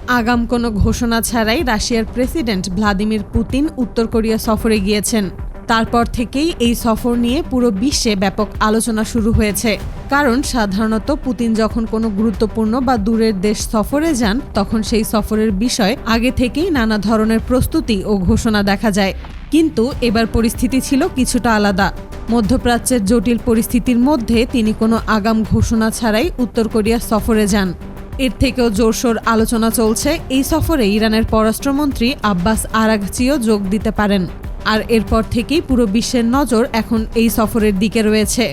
আগাম কোনো ঘোষণা ছাড়াই রাশিয়ার প্রেসিডেন্ট ভ্লাদিমির পুতিন উত্তর কোরিয়া সফরে গিয়েছেন। তারপর থেকেই এই সফর নিয়ে পুরো বিশ্বে ব্যাপক আলোচনা শুরু হয়েছে। কারণ সাধারণত পুতিন যখন কোনো গুরুত্বপূর্ণ বা দূরের দেশ সফরে যান, তখন সেই সফরের বিষয় আগে থেকেই নানা ধরনের প্রস্তুতি ও ঘোষণা দেখা যায়। কিন্তু এবার পরিস্থিতি ছিল কিছুটা আলাদা। মধ্যপ্রাচ্যের জটিল পরিস্থিতির মধ্যে তিনি কোনো আগাম ঘোষণা ছাড়াই উত্তর কোরিয়া সফরে যান। এর থেকেও জোরসোর আলোচনা চলছে এই সফরে ইরানের পররাষ্ট্রমন্ত্রী আব্বাস আরাঘচিও যোগ দিতে পারেন। আর এরপর থেকেই পুরো বিশ্বের নজর এখন এই সফরের দিকে রয়েছে।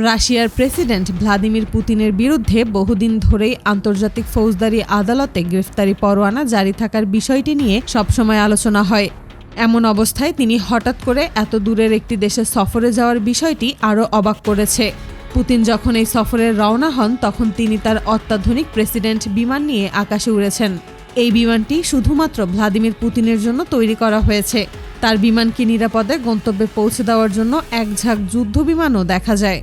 রাশিয়ার প্রেসিডেন্ট ভ্লাদিমির পুতিনের বিরুদ্ধে বহুদিন ধরেই আন্তর্জাতিক ফৌজদারি আদালতে গ্রেফতারি পরোয়ানা জারি থাকার বিষয়টি নিয়ে সবসময় আলোচনা হয়। এমন অবস্থায় তিনি হঠাৎ করে এত দূরের একটি দেশে সফরে যাওয়ার বিষয়টি আরও অবাক করেছে। পুতিন যখন এই সফরে রওনা হন, তখন তিনি তার অত্যাধুনিক প্রেসিডেন্ট বিমান নিয়ে আকাশে উড়েছেন। এই বিমানটি শুধুমাত্র ভ্লাদিমির পুতিনের জন্য তৈরি করা হয়েছে। তার বিমানকে নিরাপদে গন্তব্যে পৌঁছে দেওয়ার জন্য এক ঝাঁক যুদ্ধ বিমানও দেখা যায়।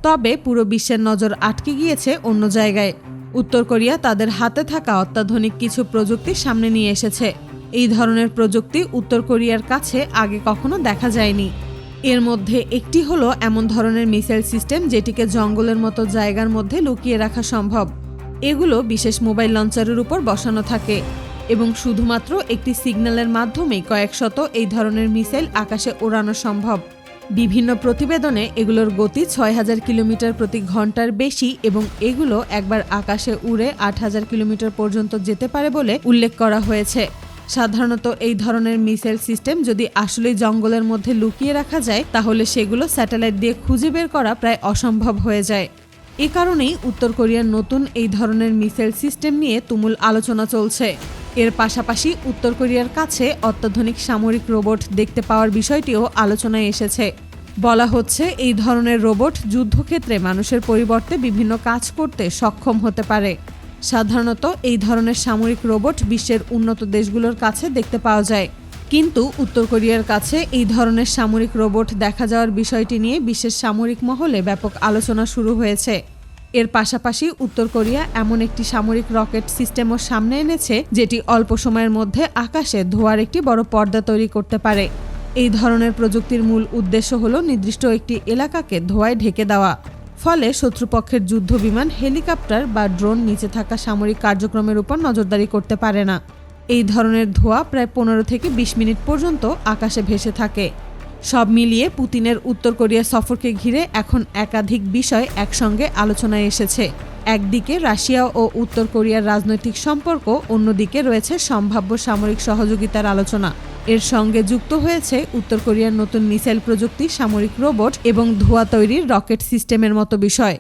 তবে পুরো বিশ্বের নজর আটকে গিয়েছে অন্য জায়গায়। উত্তর কোরিয়া তাদের হাতে থাকা অত্যাধুনিক কিছু প্রযুক্তি সামনে নিয়ে এসেছে। এই ধরনের প্রযুক্তি উত্তর কোরিয়ার কাছে আগে কখনো দেখা যায়নি। এর মধ্যে একটি হলো এমন ধরনের মিসাইল সিস্টেম যেটিকে জঙ্গলের মতো জায়গার মধ্যে লুকিয়ে রাখা সম্ভব। এগুলো বিশেষ মোবাইল লঞ্চারের উপর বসানো থাকে এবং শুধুমাত্র একটি সিগন্যালের মাধ্যমেই কয়েকশত এই ধরনের মিসাইল আকাশে ওড়ানো সম্ভব। বিভিন্ন প্রতিবেদনে এগুলোর গতি ৬,০০০ কিলোমিটার প্রতি ঘন্টার বেশি এবং এগুলো একবার আকাশে উড়ে ৮,০০০ কিলোমিটার পর্যন্ত যেতে পারে বলে উল্লেখ করা হয়েছে। সাধারণত এই ধরনের মিসাইল সিস্টেম যদি আসলেই জঙ্গলের মধ্যে লুকিয়ে রাখা যায়, তাহলে সেগুলো স্যাটেলাইট দিয়ে খুঁজে বের করা প্রায় অসম্ভব হয়ে যায়। এ কারণেই উত্তর কোরিয়ার নতুন এই ধরনের মিসাইল সিস্টেম নিয়ে তুমুল আলোচনা চলছে। এর পাশাপাশি উত্তর কোরিয়ার কাছে অত্যাধুনিক সামরিক রোবট দেখতে পাওয়ার বিষয়টিও আলোচনায় এসেছে। বলা হচ্ছে এই ধরনের রোবট যুদ্ধক্ষেত্রে মানুষের পরিবর্তে বিভিন্ন কাজ করতে সক্ষম হতে পারে। সাধারণত এই ধরনের সামরিক রোবট বিশ্বের উন্নত দেশগুলোর কাছে দেখতে পাওয়া যায়, কিন্তু উত্তর কোরিয়ার কাছে এই ধরনের সামরিক রোবট দেখা যাওয়ার বিষয়টি নিয়ে বিশ্বের সামরিক মহলে ব্যাপক আলোচনা শুরু হয়েছে। এর পাশাপাশি উত্তর কোরিয়া এমন একটি সামরিক রকেট সিস্টেমও সামনে এনেছে যেটি অল্প সময়ের মধ্যে আকাশে ধোঁয়ার একটি বড় পর্দা তৈরি করতে পারে। এই ধরনের প্রযুক্তির মূল উদ্দেশ্য হল নির্দিষ্ট একটি এলাকাকে ধোঁয়ায় ঢেকে দেওয়া। ফলে শত্রুপক্ষের যুদ্ধ বিমান, হেলিকপ্টার বা ড্রোন নিচে থাকা সামরিক কার্যক্রমের উপর নজরদারি করতে পারে না। এই ধরনের ধোঁয়া প্রায় 15 থেকে 20 মিনিট পর্যন্ত আকাশে ভেসে থাকে। সব মিলিয়ে পুতিনের উত্তর কোরিয়া সফরকে ঘিরে এখন একাধিক বিষয় একসঙ্গে আলোচনায় এসেছে। একদিকে রাশিয়া ও উত্তর কোরিয়ার রাজনৈতিক সম্পর্ক, অন্যদিকে রয়েছে সম্ভাব্য সামরিক সহযোগিতার আলোচনা। এর সঙ্গে যুক্ত হয়েছে উত্তর কোরিয়ার নতুন মিসাইল প্রযুক্তি, সামরিক রোবট এবং ধোঁয়া তৈরির রকেট সিস্টেমের মতো বিষয়।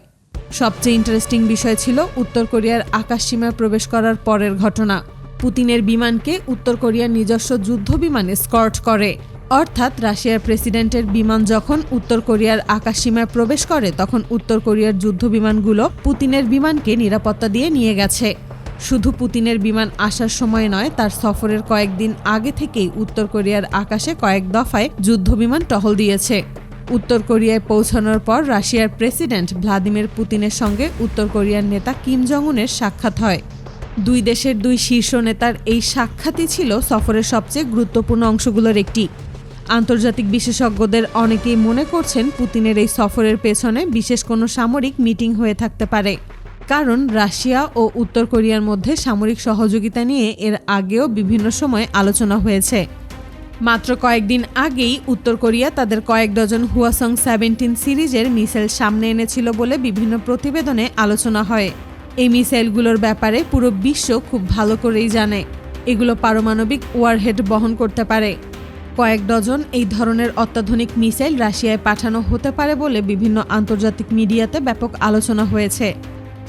সবচেয়ে ইন্টারেস্টিং বিষয় ছিল উত্তর কোরিয়ার আকাশসীমায় প্রবেশ করার পরের ঘটনা। পুতিনের বিমানকে উত্তর কোরিয়ার নিজস্ব যুদ্ধ বিমান এসকর্ট করে। অর্থাৎ রাশিয়ার প্রেসিডেন্টের বিমান যখন উত্তর কোরিয়ার আকাশসীমায় প্রবেশ করে, তখন উত্তর কোরিয়ার যুদ্ধ বিমানগুলো পুতিনের বিমানকে নিরাপত্তা দিয়ে নিয়ে গেছে। শুধু পুতিনের বিমান আসার সময় নয়, তার সফরের কয়েকদিন আগে থেকেই উত্তর কোরিয়ার আকাশে কয়েক দফায় যুদ্ধ বিমান টহল দিয়েছে। উত্তর কোরিয়ায় পৌঁছানোর পর রাশিয়ার প্রেসিডেন্ট ভ্লাদিমির পুতিনের সঙ্গে উত্তর কোরিয়ার নেতা কিম জং উনের সাক্ষাৎ হয়। দুই দেশের দুই শীর্ষ নেতার এই সাক্ষাৎই ছিল সফরের সবচেয়ে গুরুত্বপূর্ণ অংশগুলোর একটি। আন্তর্জাতিক বিশেষজ্ঞদের অনেকেই মনে করছেন পুতিনের এই সফরের পেছনে বিশেষ কোনো সামরিক মিটিং হয়ে থাকতে পারে। কারণ রাশিয়া ও উত্তর কোরিয়ার মধ্যে সামরিক সহযোগিতা নিয়ে এর আগেও বিভিন্ন সময় আলোচনা হয়েছে। মাত্র কয়েকদিন আগেই উত্তর কোরিয়া তাদের কয়েক ডজন Hwasong-17 সিরিজের মিসাইল সামনে এনেছিল বলে বিভিন্ন প্রতিবেদনে আলোচনা হয়। এই মিসাইলগুলোর ব্যাপারে পুরো বিশ্ব খুব ভালো করেই জানে। এগুলো পারমাণবিক ওয়ারহেড বহন করতে পারে। কয়েক ডজন এই ধরনের অত্যাধুনিক মিসাইল রাশিয়ায় পাঠানো হতে পারে বলে বিভিন্ন আন্তর্জাতিক মিডিয়াতে ব্যাপক আলোচনা হয়েছে।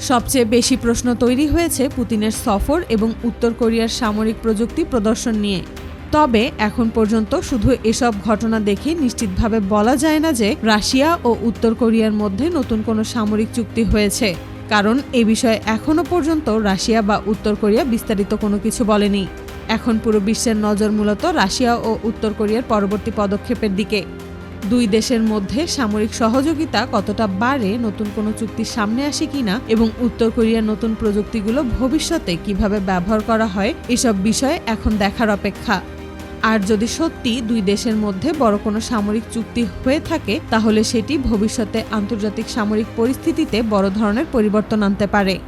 সবচেয়ে বেশি প্রশ্ন তৈরি হয়েছে পুতিনের সফর এবং উত্তর কোরিয়ার সামরিক প্রযুক্তি প্রদর্শন নিয়ে। তবে এখন পর্যন্ত শুধু এসব ঘটনা দেখে নিশ্চিতভাবে বলা যায় না যে রাশিয়া ও উত্তর কোরিয়ার মধ্যে নতুন কোনো সামরিক চুক্তি হয়েছে, কারণ এ বিষয়ে এখনো পর্যন্ত রাশিয়া বা উত্তর কোরিয়া বিস্তারিত কোনো কিছু বলেনি। এখন পুরো বিশ্বের নজর মূলত রাশিয়া ও উত্তর কোরিয়ার পরবর্তী পদক্ষেপের দিকে। দুই দেশের মধ্যে সামরিক সহযোগিতা কতটা বাড়ে, নতুন কোনো চুক্তির সামনে আসে কিনা এবং উত্তর কোরিয়ার নতুন প্রযুক্তিগুলো ভবিষ্যতে কিভাবে ব্যবহার করা হয়, এসব বিষয়ে এখন দেখার অপেক্ষা। আর যদি সত্যি দুই দেশের মধ্যে বড় কোনো সামরিক চুক্তি হয়ে থাকে, তাহলে সেটি ভবিষ্যতে আন্তর্জাতিক সামরিক পরিস্থিতিতে বড় ধরনের পরিবর্তন আনতে পারে।